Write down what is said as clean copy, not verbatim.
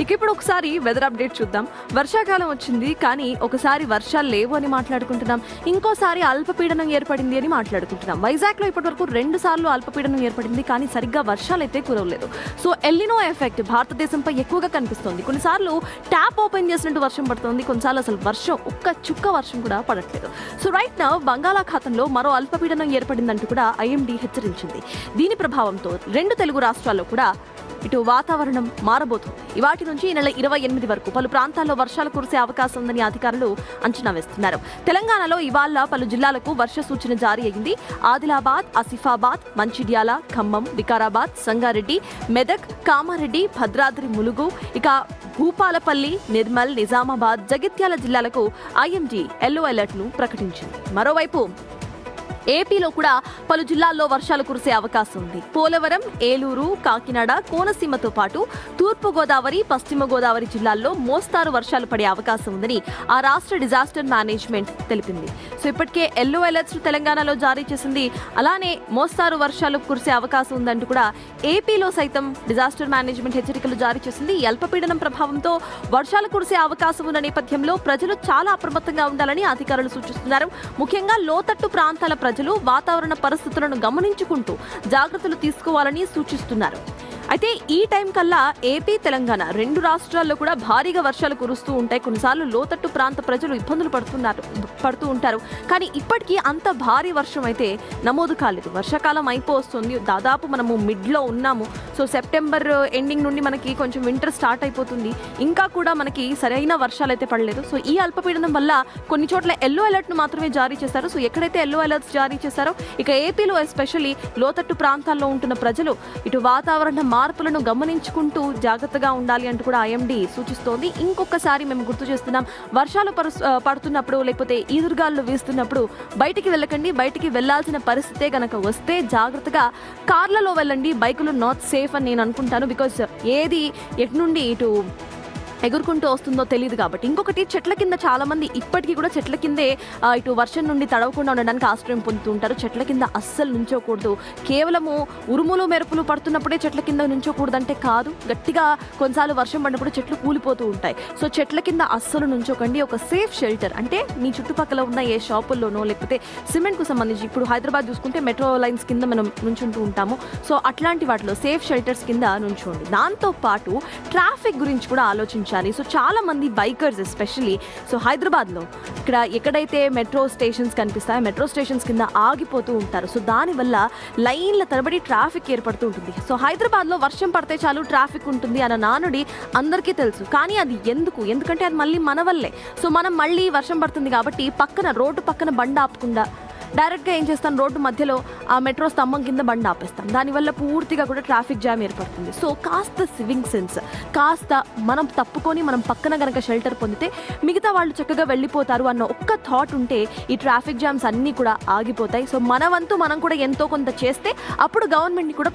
ఇక ఇప్పుడు ఒకసారి వెదర్ అప్డేట్ చూద్దాం. వర్షాకాలం వచ్చింది కానీ ఒకసారి వర్షాలు లేవు అని మాట్లాడుకుంటున్నాం, ఇంకోసారి అల్పపీడనం ఏర్పడింది అని మాట్లాడుకుంటున్నాం. వైజాగ్లో ఇప్పటివరకు 2 సార్లు అల్పపీడనం ఏర్పడింది కానీ సరిగ్గా వర్షాలు అయితే కురవలేదు. సో ఎల్నినో ఎఫెక్ట్ భారతదేశంపై ఎక్కువగా కనిపిస్తుంది. కొన్నిసార్లు ట్యాప్ ఓపెన్ చేసినట్టు వర్షం పడుతుంది, కొన్నిసార్లు అసలు వర్షం ఒక్క చుక్క వర్షం కూడా పడట్లేదు. సో రైట్ నౌ బంగాళాఖాతంలో మరో అల్పపీడనం ఏర్పడిందంటూ కూడా ఐఎండీ హెచ్చరించింది. దీని ప్రభావంతో 2 తెలుగు రాష్ట్రాల్లో కూడా ఇటు వాతావరణం మారబోతుంది. ఇవాటి నుంచి ఈ నెల 28 వరకు పలు ప్రాంతాల్లో వర్షాలు కురిసే అవకాశం ఉందని అధికారులు అంచనా వేస్తున్నారు. తెలంగాణలో ఇవాళ పలు జిల్లాలకు వర్ష సూచన జారీ అయింది. ఆదిలాబాద్, ఆసిఫాబాద్, మంచిర్యాల, ఖమ్మం, వికారాబాద్, సంగారెడ్డి, మెదక్, కామారెడ్డి, భద్రాద్రి, ములుగు, ఇక భూపాలపల్లి, నిర్మల్, నిజామాబాద్, జగిత్యాల జిల్లాలకు ఐఎండీ ఎల్లో అలర్ట్ను ప్రకటించింది. మరోవైపు ఏపీలో కూడా పలు జిల్లాల్లో వర్షాలు కురిసే అవకాశం ఉంది. పోలవరం, ఏలూరు, కాకినాడ, కోనసీమతో పాటు తూర్పు గోదావరి, పశ్చిమ గోదావరి జిల్లాల్లో మోస్తారు వర్షాలు పడే అవకాశం ఉందని ఆ రాష్ట్ర డిజాస్టర్ మేనేజ్మెంట్ తెలిపింది. సో ఇప్పటికే ఎల్లో అలర్ట్స్ తెలంగాణలో జారీ చేసింది. అలానే మోస్తారు వర్షాలు కురిసే అవకాశం ఉందంటూ కూడా ఏపీలో సైతం డిజాస్టర్ మేనేజ్మెంట్ హెచ్చరికలు జారీ చేసింది. ఈ అల్పపీడనం ప్రభావంతో వర్షాలు కురిసే అవకాశం ఉన్న నేపథ్యంలో ప్రజలు చాలా అప్రమత్తంగా ఉండాలని అధికారులు సూచిస్తున్నారు. ముఖ్యంగా లోతట్టు ప్రాంతాల ప్రజలు వాతావరణ పరిస్థితులను గమనించుకుంటూ జాగ్రత్తలు తీసుకోవాలని సూచిస్తున్నారు. అయితే ఈ టైం కల్లా ఏపీ, తెలంగాణ 2 రాష్ట్రాల్లో కూడా భారీగా వర్షాలు కురుస్తూ ఉంటాయి. కొన్నిసార్లు లోతట్టు ప్రాంత ప్రజలు ఇబ్బందులు పడుతూ ఉంటారు. కానీ ఇప్పటికీ అంత భారీ వర్షం అయితే నమోదు కాలేదు. వర్షాకాలం అయిపోతుంది, దాదాపు మనము మిడ్లో ఉన్నాము. సో సెప్టెంబర్ ఎండింగ్ నుండి మనకి కొంచెం వింటర్ స్టార్ట్ అయిపోతుంది. ఇంకా కూడా మనకి సరైన వర్షాలు అయితే పడలేదు. సో ఈ అల్పపీడనం వల్ల కొన్ని చోట్ల ఎల్లో అలర్ట్ను మాత్రమే జారీ చేశారు. సో ఎక్కడైతే ఎల్లో అలర్ట్స్ జారీ చేశారో ఇక ఏపీలో ఎస్పెషల్లీ లోతట్టు ప్రాంతాల్లో ఉంటున్న ప్రజలు ఇటు వాతావరణ మార్పులను గమనించుకుంటూ జాగ్రత్తగా ఉండాలి అంటూ కూడా ఐఎండీ సూచిస్తోంది. ఇంకొకసారి మేము గుర్తు చేస్తున్నాం, వర్షాలు పడుతున్నప్పుడు లేకపోతే ఈదురుగాలు వీస్తున్నప్పుడు బయటికి వెళ్ళకండి. బయటికి వెళ్లాల్సిన పరిస్థితే గనక వస్తే జాగ్రత్తగా కార్లలో వెళ్ళండి. బైకులు నాట్ సేఫ్ అని నేను అనుకుంటాను. బికాజ్ ఏది ఎటు నుండి ఇటు ఎగురుకుంటూ వస్తుందో తెలియదు కాబట్టి. ఇంకొకటి, చెట్ల కింద చాలా మంది ఇప్పటికీ కూడా చెట్ల కిందే ఇటు వర్షం నుండి తడవకుండా ఉండడానికి ఆశ్రయం పొందుతూ ఉంటారు. చెట్ల కింద అస్సలు నుంచోకూడదు. కేవలము ఉరుములు మెరుపులు పడుతున్నప్పుడే చెట్ల కింద నుంచోకూడదంటే కాదు, గట్టిగా కొన్నిసార్లు వర్షం పడినప్పుడు చెట్లు కూలిపోతూ ఉంటాయి. సో చెట్ల కింద అస్సలు నుంచోకండి. ఒక సేఫ్ షెల్టర్ అంటే మీ చుట్టుపక్కల ఉన్న ఏ షాపుల్లోనో లేకపోతే సిమెంట్కు సంబంధించి, ఇప్పుడు హైదరాబాద్ చూసుకుంటే మెట్రో లైన్స్ కింద మనం నుంచుంటూ ఉంటాము. సో అట్లాంటి వాటిలో సేఫ్ షెల్టర్స్ కింద నుంచోండి. దాంతో పాటు ట్రాఫిక్ గురించి కూడా ఆలోచించాలి. సో చాలా మంది బైకర్స్ ఎస్పెషల్లీ సో హైదరాబాద్లో ఎక్కడైతే మెట్రో స్టేషన్స్ కనిపిస్తాయో మెట్రో స్టేషన్స్ కింద ఆగిపోతూ ఉంటారు. సో దానివల్ల లైన్ల తరబడి ట్రాఫిక్ ఏర్పడుతూ ఉంటుంది. సో హైదరాబాద్లో వర్షం పడితే చాలు ట్రాఫిక్ ఉంటుంది అన్న నానుడి అందరికీ తెలుసు. కానీ అది ఎందుకంటే అది మళ్ళీ మన వల్లే. సో మనం మళ్ళీ వర్షం పడుతుంది కాబట్టి రోడ్డు పక్కన బండి ఆపకుండా డైరెక్ట్గా ఏం చేస్తాను, రోడ్డు మధ్యలో ఆ మెట్రో స్తంభం కింద బండి ఆపేస్తాం. దానివల్ల పూర్తిగా కూడా ట్రాఫిక్ జామ్ ఏర్పడుతుంది. సో కాస్త సివింగ్ సెన్స్, కాస్త మనం తప్పుకొని మనం పక్కన గనక షెల్టర్ పొందితే మిగతా వాళ్ళు చక్కగా వెళ్ళిపోతారు అన్న ఒక్క థాట్ ఉంటే ఈ ట్రాఫిక్ జామ్స్ అన్నీ కూడా ఆగిపోతాయి. సో మన వంతు మనం కూడా ఎంతో కొంత చేస్తే అప్పుడు గవర్నమెంట్ని కూడా